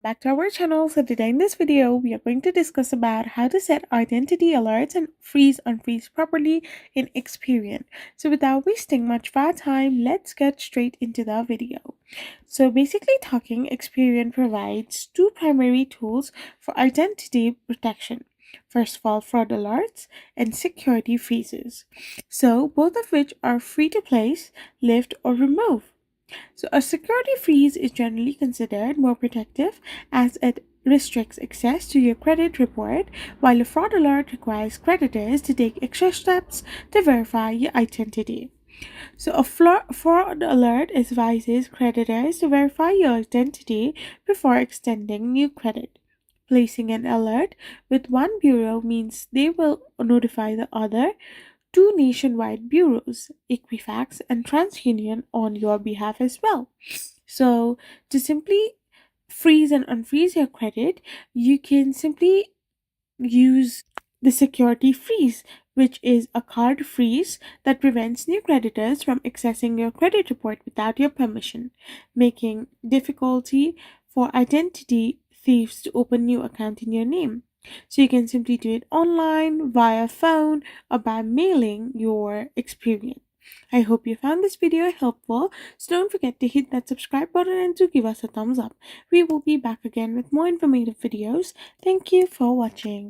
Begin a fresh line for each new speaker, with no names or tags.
back to our channel. So today in this video, we are going to discuss about how to set identity alerts and unfreeze properly in Experian. So without wasting much of our time, let's get straight into the video. So basically talking, Experian provides two primary tools for identity protection. First of all, fraud alerts and security freezes. So both of which are free to place, lift, or remove. So, a security freeze is generally considered more protective as it restricts access to your credit report, while a fraud alert requires creditors to take extra steps to verify your identity. So, a fraud alert advises creditors to verify your identity before extending new credit. Placing an alert with one bureau means they will notify the other two nationwide bureaus, Equifax and TransUnion, on your behalf as well. So, to simply freeze and unfreeze your credit, you can simply use the security freeze, which is a card freeze that prevents new creditors from accessing your credit report without your permission, making difficulty for identity thieves to open new account in your name. So you can simply do it online, via phone, or by mailing your Experian. I hope you found this video helpful, so don't forget to hit that subscribe button and to give us a thumbs up. We will be back again with more informative videos. Thank you for watching.